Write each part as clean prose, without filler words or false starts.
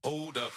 Hold up.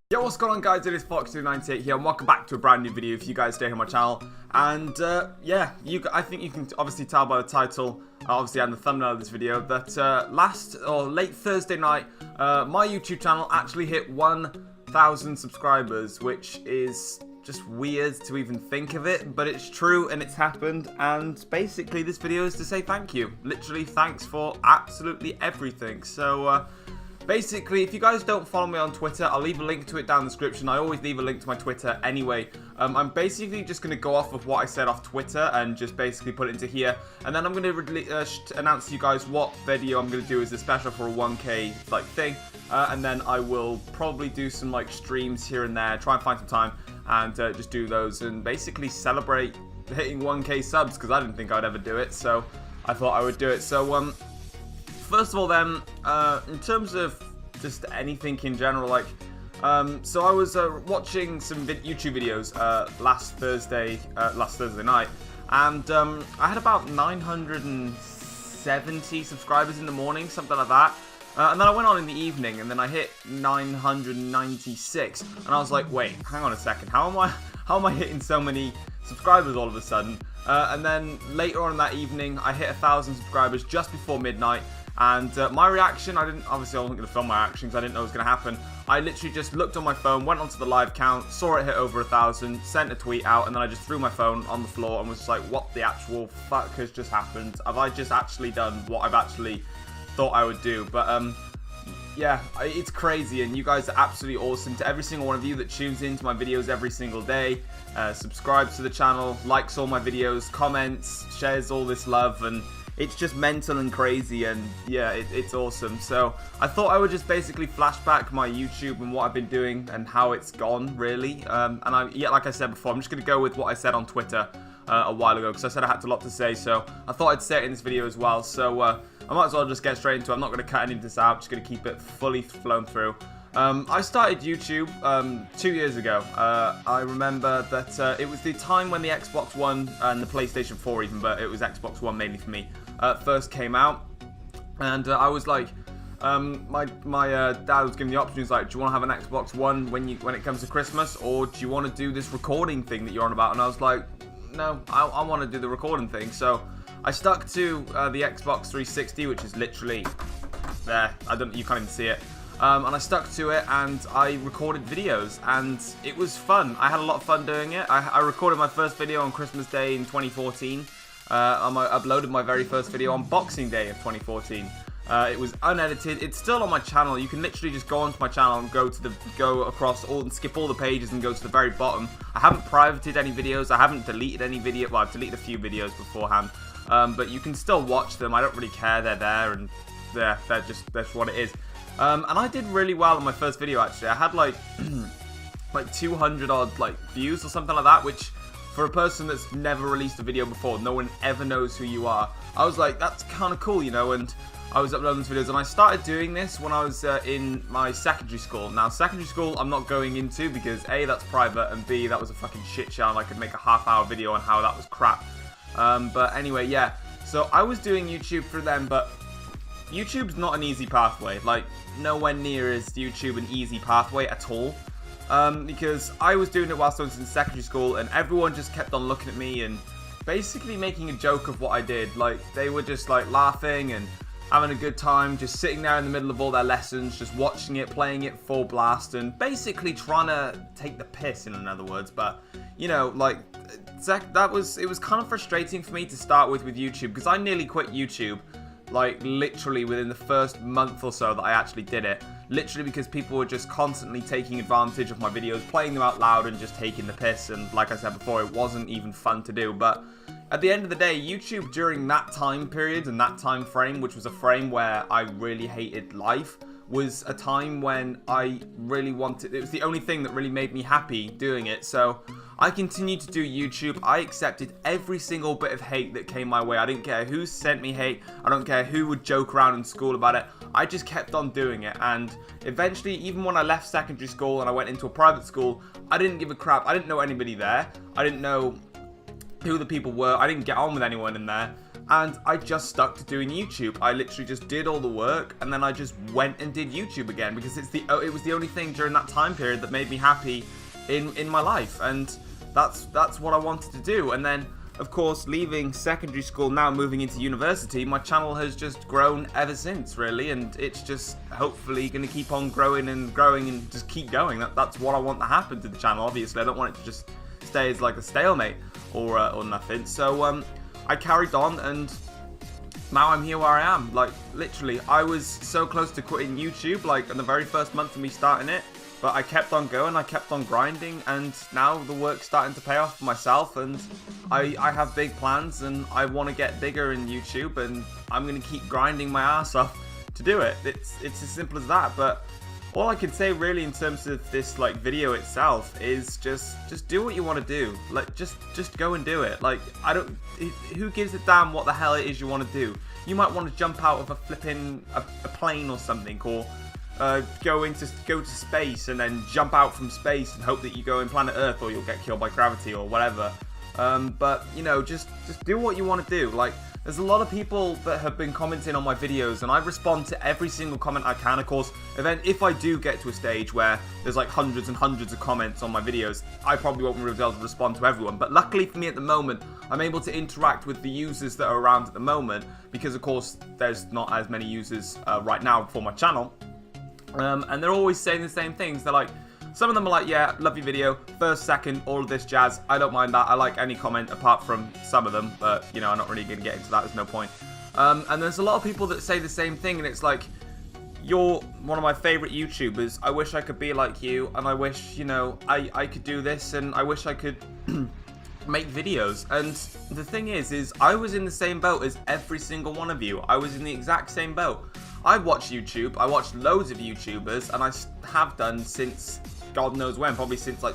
Yo, what's going on, guys? It is Fox298 here, and welcome back to a brand new video if you guys stay here on my channel. And yeah, I think you can obviously tell by the title, obviously, and the thumbnail of this video, that late Thursday night, my YouTube channel actually hit 1,000 subscribers, which is just weird to even think of it, but it's true and it's happened. And basically, this video is to say thank you. Literally, thanks for absolutely everything. So basically, if you guys don't follow me on Twitter, I'll leave a link to it down in the description. I always leave a link to my Twitter anyway. I'm basically just going to go off of what I said off Twitter and just basically put it into here. And then I'm going to announce to you guys what video I'm going to do as a special for a 1K like thing. And then I will probably do some like streams here and there, try and find some time and just do those and basically celebrate hitting 1K subs, because I didn't think I'd ever do it. So I thought I would do it. So first of all then, in terms of just anything in general, like, so I was watching some YouTube videos last Thursday night, and I had about 970 subscribers in the morning, something like that. And then I went on in the evening, and then I hit 996, and I was like, wait, hang on a second, how am I hitting so many subscribers all of a sudden? And then later on in that evening, I hit 1,000 subscribers just before midnight. And my reaction, obviously I wasn't going to film my reactions, I didn't know it was going to happen. I literally just looked on my phone, went onto the live count, saw it hit over 1,000, sent a tweet out, and then I just threw my phone on the floor and was just like, what the actual fuck has just happened? Have I just actually done what I've actually thought I would do? But yeah, it's crazy, and you guys are absolutely awesome. To every single one of you that tunes into my videos every single day, subscribes to the channel, likes all my videos, comments, shares all this love, and it's just mental and crazy, and yeah, it's awesome. So I thought I would just basically flashback my YouTube and what I've been doing and how it's gone, really. Yeah, like I said before, I'm just going to go with what I said on Twitter a while ago, because I said I had a lot to say, so I thought I'd say it in this video as well. So I might as well just get straight into it. I'm not going to cut any of this out, I'm just going to keep it fully flown through. I started YouTube 2 years ago. I remember that it was the time when the Xbox One and the PlayStation 4 even, but it was Xbox One mainly for me, first came out. And I was like, my dad was giving the option. He was like, do you want to have an Xbox One when it comes to Christmas, or do you want to do this recording thing that you're on about? And I was like, no, I want to do the recording thing. So I stuck to the Xbox 360, which is literally there. You can't even see it. And I stuck to it, and I recorded videos, and it was fun. I had a lot of fun doing it. I recorded my first video on Christmas Day in 2014. I uploaded my very first video on Boxing Day of 2014. It was unedited. It's still on my channel. You can literally just go onto my channel and go across all and skip all the pages and go to the very bottom. I haven't privated any videos. I haven't deleted any video. Well, I've deleted a few videos beforehand, but you can still watch them. I don't really care. They're there, and that's what it is. And I did really well on my first video, actually. I had like 200 odd views or something like that, which for a person that's never released a video before, no one ever knows who you are. I was like, that's kind of cool, you know. And I was uploading these videos, and I started doing this when I was in my secondary school. Now, secondary school I'm not going into, because A, that's private, and B, that was a fucking shit show, and I could make a half-hour video on how that was crap. But anyway, yeah. So I was doing YouTube for them, but YouTube's not an easy pathway. Like, nowhere near is YouTube an easy pathway at all. Because I was doing it whilst I was in secondary school, and everyone just kept on looking at me and basically making a joke of what I did. Like, they were just like laughing and having a good time, just sitting there in the middle of all their lessons, just watching it, playing it full blast, and basically trying to take the piss, in other words. But, you know, like, it was kind of frustrating for me to start with YouTube, because I nearly quit YouTube, like, literally within the first month or so that I actually did it. Literally because people were just constantly taking advantage of my videos, playing them out loud and just taking the piss. And like I said before, it wasn't even fun to do. But at the end of the day, YouTube during that time period and that time frame, which was a frame where I really hated life, was a time when I really wanted, it was the only thing that really made me happy doing it. So I continued to do YouTube. I accepted every single bit of hate that came my way. I didn't care who sent me hate. I don't care who would joke around in school about it. I just kept on doing it. And eventually, even when I left secondary school and I went into a private school, I didn't give a crap. I didn't know anybody there. I didn't know who the people were. I didn't get on with anyone in there. and I just stuck to doing YouTube. I literally just did all the work, and then I just went and did YouTube again, because it was the only thing during that time period that made me happy in my life, and that's what I wanted to do. And then, of course, leaving secondary school, now moving into university, my channel has just grown ever since, really, and it's just hopefully going to keep on growing and just keep going. That's what I want to happen to the channel. Obviously, I don't want it to just stay as like a stalemate or nothing. So I carried on, and now I'm here where I am. Like, literally, I was so close to quitting YouTube, like, in the very first month of me starting it. But I kept on going, I kept on grinding, and now the work's starting to pay off for myself, and I have big plans, and I want to get bigger in YouTube, and I'm going to keep grinding my ass off to do it. It's as simple as that. But all I can say really in terms of this like video itself is just do what you want to do. Like, just go and do it. Like, who gives a damn what the hell it is you want to do? You might want to jump out of a plane or something, or go to space and then jump out from space and hope that you go in planet Earth, or you'll get killed by gravity or whatever. But you know, just do what you want to do. Like, there's a lot of people that have been commenting on my videos, and I respond to every single comment I can. Of course, if I do get to a stage where there's like hundreds and hundreds of comments on my videos, I probably won't be able to respond to everyone. But luckily for me at the moment, I'm able to interact with the users that are around at the moment, because of course there's not as many users right now for my channel. And they're always saying the same things. They're like, some of them are like, yeah, love your video, first, second, all of this jazz. I don't mind that. I like any comment apart from some of them, but you know, I'm not really going to get into that. There's no point. And there's a lot of people that say the same thing, and it's like, you're one of my favorite YouTubers. I wish I could be like you, and I wish, you know, I could do this, and I wish I could make videos. And the thing is I was in the same boat as every single one of you. I was in the exact same boat. I watch YouTube, I watch loads of YouTubers, and I have done since God knows when, probably since like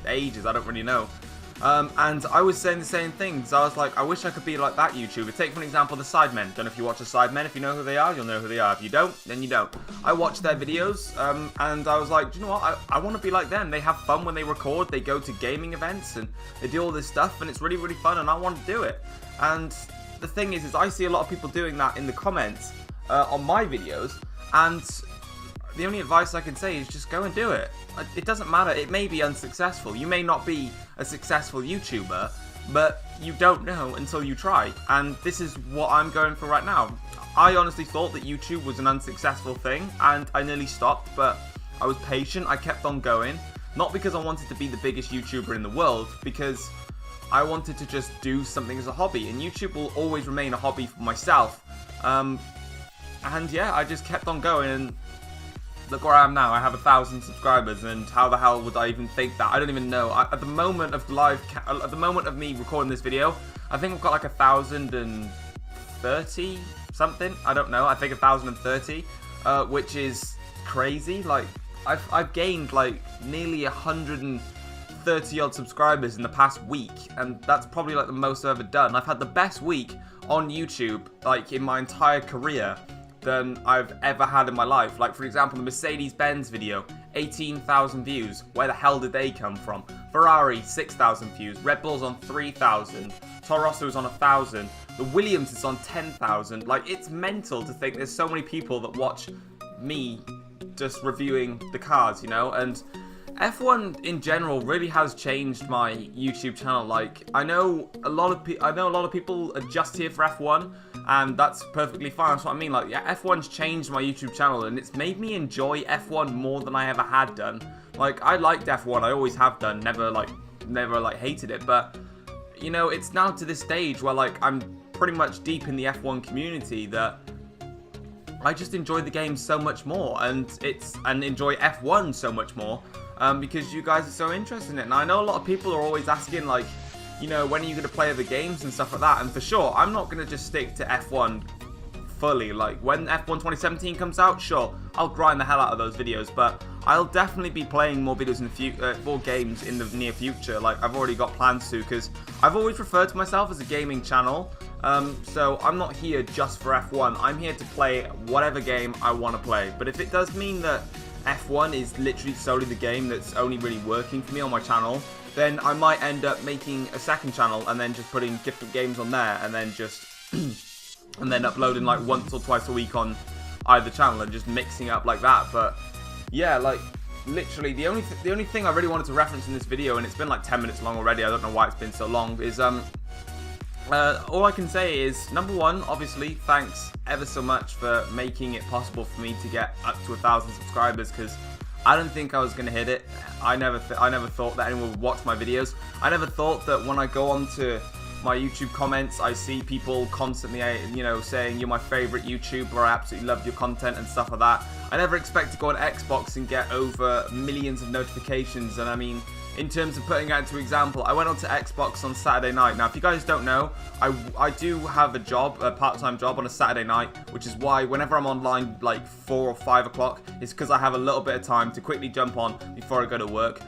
ages, I don't really know. And I was saying the same things. I was like, I wish I could be like that YouTuber. Take for an example the Sidemen. Don't know if you watch the Sidemen. If you know who they are, you'll know who they are. If you don't, then you don't. I watch their videos, and I was like, do you know what? I want to be like them. They have fun when they record. They go to gaming events, and they do all this stuff, and it's really, really fun, and I want to do it. And the thing is I see a lot of people doing that in the comments on my videos, and the only advice I can say is just go and do it. It doesn't matter. It may be unsuccessful. You may not be a successful YouTuber, but you don't know until you try. And this is what I'm going for right now. I honestly thought that YouTube was an unsuccessful thing, and I nearly stopped, but I was patient. I kept on going. Not because I wanted to be the biggest YouTuber in the world, because I wanted to just do something as a hobby. And YouTube will always remain a hobby for myself. And yeah, I just kept on going, and look where I am now. I have 1,000 subscribers, and how the hell would I even think that? I don't even know. At the moment of at the moment of me recording this video, I think I've got like 1,030 something. I don't know. I think 1,030, which is crazy. Like, I've gained like nearly 130 odd subscribers in the past week, and that's probably like the most I've ever done. I've had the best week on YouTube like in my entire career than I've ever had in my life. Like, for example, the Mercedes-Benz video, 18,000 views. Where the hell did they come from? Ferrari, 6,000 views. Red Bull's on 3,000. Toro Rosso's on 1,000. The Williams is on 10,000. Like, it's mental to think there's so many people that watch me just reviewing the cars, you know? And F1 in general really has changed my YouTube channel. Like, I know a lot of people are just here for F1, and that's perfectly fine. That's what I mean. Like, yeah, F1's changed my YouTube channel, and it's made me enjoy F1 more than I ever had done. Like, I liked F1, I always have done, never hated it, but you know, it's now to this stage where like I'm pretty much deep in the F1 community that I just enjoy the game so much more, and enjoy F1 so much more. Because you guys are so interested in it. And I know a lot of people are always asking, like, you know, when are you going to play other games and stuff like that. And for sure, I'm not going to just stick to F1 fully. Like, when F1 2017 comes out, sure, I'll grind the hell out of those videos. But I'll definitely be playing more videos in the more games in the near future. Like, I've already got plans to, because I've always referred to myself as a gaming channel. So I'm not here just for F1. I'm here to play whatever game I want to play. But if it does mean that F1 is literally solely the game that's only really working for me on my channel, then I might end up making a second channel and then just putting different games on there, and then just and then uploading like once or twice a week on either channel and just mixing it up like that. But yeah, like literally the only thing I really wanted to reference in this video, and it's been like 10 minutes long already, I don't know why it's been so long, is all I can say is, number one, obviously, thanks ever so much for making it possible for me to get up to 1,000 subscribers, because I didn't think I was going to hit it. I never thought that anyone would watch my videos. I never thought that when I go on to my YouTube comments, I see people constantly, you know, saying you're my favorite YouTuber, I absolutely love your content and stuff like that. I never expect to go on Xbox and get over millions of notifications, and I mean, in terms of putting that into example, I went on to Xbox on Saturday night. Now, if you guys don't know, I do have a job, a part-time job on a Saturday night, which is why whenever I'm online like 4 or 5 o'clock, it's because I have a little bit of time to quickly jump on before I go to work.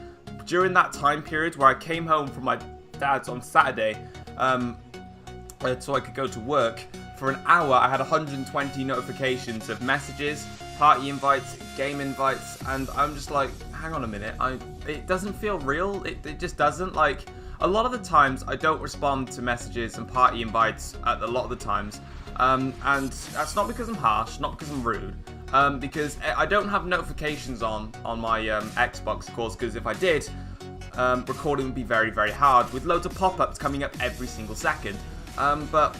During that time period where I came home from my dad's on Saturday, so I could go to work, for an hour I had 120 notifications of messages, party invites, game invites, and I'm just like, hang on a minute, it doesn't feel real. It just doesn't. Like, a lot of the times I don't respond to messages and party invites a lot of the times, and that's not because I'm harsh, not because I'm rude, because I don't have notifications on my Xbox, of course, because if I did, recording would be very, very hard with loads of pop-ups coming up every single second. But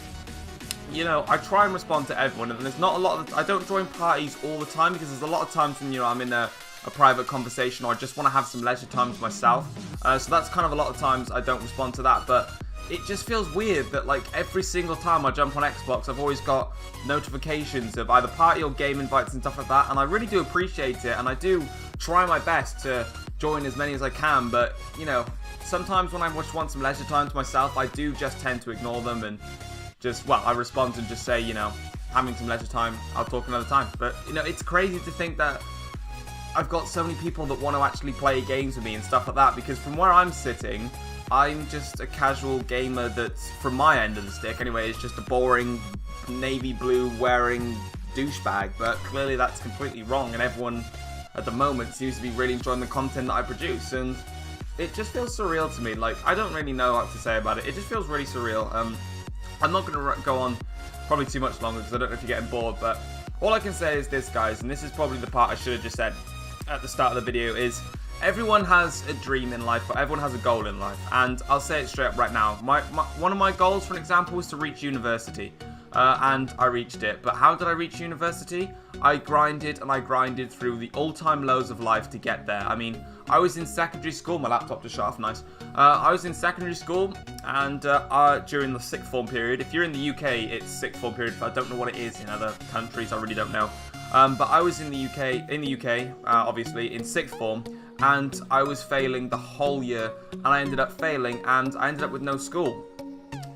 you know, I try and respond to everyone, and there's not a lot of, I don't join parties all the time, because there's a lot of times when, you know, I'm in a private conversation, or I just want to have some leisure time to myself, so that's kind of a lot of times I don't respond to that. But it just feels weird that like every single time I jump on Xbox, I've always got notifications of either party or game invites and stuff like that, and I really do appreciate it, and I do try my best to join as many as I can. But you know, sometimes when I just want some leisure time to myself, I do just tend to ignore them and just, well, I respond and just say, you know, having some leisure time, I'll talk another time. But you know, it's crazy to think that I've got so many people that want to actually play games with me and stuff like that, because from where I'm sitting, I'm just a casual gamer that's, from my end of the stick anyway, is just a boring navy blue wearing douchebag. But clearly that's completely wrong, and everyone at the moment seems to be really enjoying the content that I produce, and it just feels surreal to me. Like, I don't really know what to say about it. It just feels really surreal. I'm not going to go on probably too much longer, because I don't know if you're getting bored, but all I can say is this, guys, and this is probably the part I should have just said at the start of the video, is everyone has a dream in life, but everyone has a goal in life, and I'll say it straight up right now. One of my goals, for an example, was to reach university, and I reached it. But how did I reach university? I grinded and I grinded through the all-time lows of life to get there. I mean, I was in secondary school. My laptop just shut off, nice. I was in secondary school, and during the sixth form period. If you're in the UK, it's sixth form period. I don't know what it is in other countries. I really don't know. But I was in the UK, obviously, in sixth form, and I was failing the whole year, and I ended up failing, and I ended up with no school.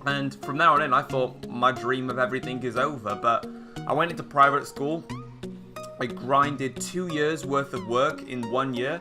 And from there on in, I thought my dream of everything is over. But I went into private school. I grinded 2 years worth of work in 1 year,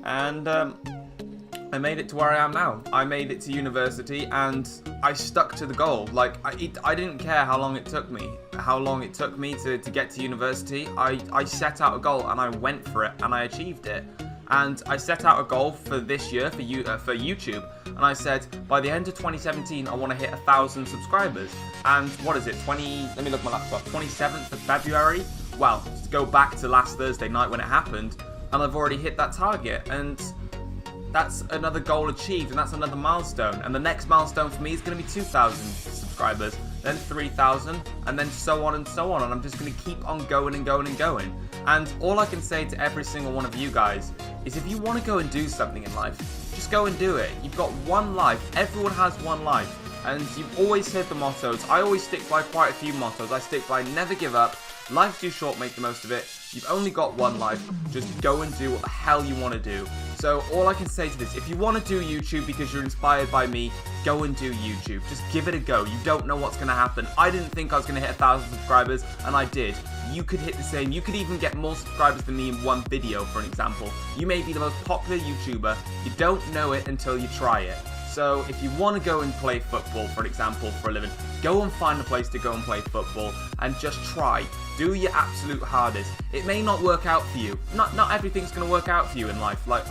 and I made it to where I am now. I made it to university, and I stuck to the goal. Like, I didn't care how long it took me. To get to university. I set out a goal, and I went for it, and I achieved it. And I set out a goal for this year for YouTube, and I said by the end of 2017 I want to hit 1,000 subscribers. And what is it? Let me look at my laptop. 27th of February. Well, to go back to last Thursday night when it happened, and I've already hit that target, and that's another goal achieved, and that's another milestone. And the next milestone for me is going to be 2,000 subscribers, then 3,000, and then so on and so on. And I'm just going to keep on going and going and going. And all I can say to every single one of you guys is, if you want to go and do something in life, just go and do it. You've got one life. Everyone has one life. And you've always heard the mottos. I always stick by quite a few mottos. I stick by never give up. Life's too short, make the most of it. You've only got one life. Just go and do what the hell you want to do. So all I can say to this, if you want to do YouTube because you're inspired by me, go and do YouTube. Just give it a go. You don't know what's going to happen. I didn't think I was going to hit 1,000 subscribers, and I did. You could hit the same. You could even get more subscribers than me in one video, for an example. You may be the most popular YouTuber. You don't know it until you try it. So if you want to go and play football, for an example, for a living, go and find a place to go and play football and just try. Do your absolute hardest. It may not work out for you. Not everything's going to work out for you in life. Like,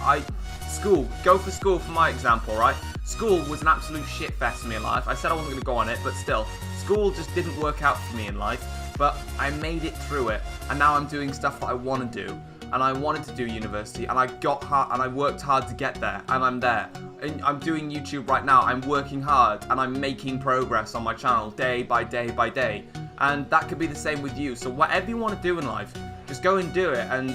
go for school for my example, right? School was an absolute shit fest for me in life. I said I wasn't going to go on it, but still, school just didn't work out for me in life, but I made it through it, and now I'm doing stuff that I want to do. And I wanted to do university, and I got hard, and I worked hard to get there, and I'm there. And I'm doing YouTube right now. I'm working hard, and I'm making progress on my channel day by day by day. And that could be the same with you. So whatever you want to do in life, just go and do it. And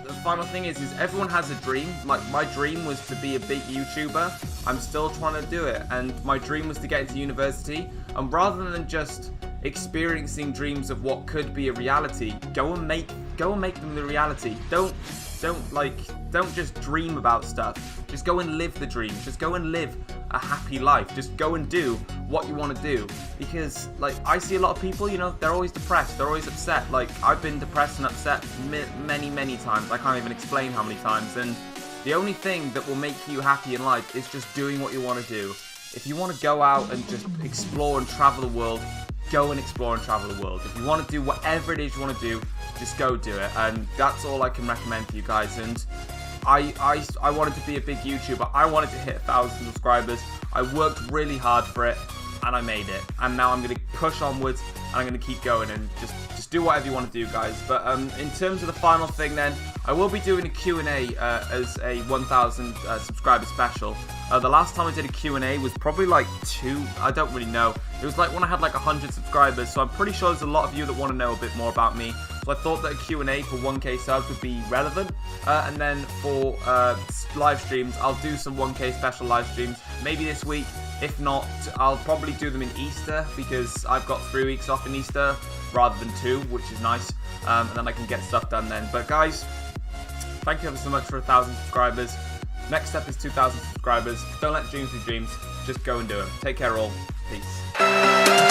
the final thing is everyone has a dream. Like, my dream was to be a big YouTuber. I'm still trying to do it, and my dream was to get into university. And rather than just experiencing dreams of what could be a reality, go and make them the reality. Don't just dream about stuff. Just go and live the dream. Just go and live a happy life. Just go and do what you want to do. Because, like, I see a lot of people, you know, they're always depressed. They're always upset. Like, I've been depressed and upset many times. I can't even explain how many times. And the only thing that will make you happy in life is just doing what you want to do. If you want to go out and just explore and travel the world, go and explore and travel the world. If you want to do whatever it is you want to do, just go do it. And that's all I can recommend for you guys. And I wanted to be a big YouTuber. I wanted to hit 1,000 subscribers. I worked really hard for it, and I made it. And now I'm going to push onwards, and I'm going to keep going and just do whatever you want to do, guys. But in terms of the final thing then, I will be doing a Q&A as a 1,000 subscriber special. The last time I did a Q&A was probably like 2, I don't really know. It was like when I had like 100 subscribers, so I'm pretty sure there's a lot of you that want to know a bit more about me. So I thought that a Q&A for 1K subs would be relevant. And then for live streams, I'll do some 1K special live streams, maybe this week. If not, I'll probably do them in Easter, because I've got 3 weeks off in Easter rather than 2, which is nice. And then I can get stuff done then. But guys, thank you ever so much for 1,000 subscribers. Next step is 2,000 subscribers. Don't let dreams be dreams. Just go and do them. Take care all. Peace.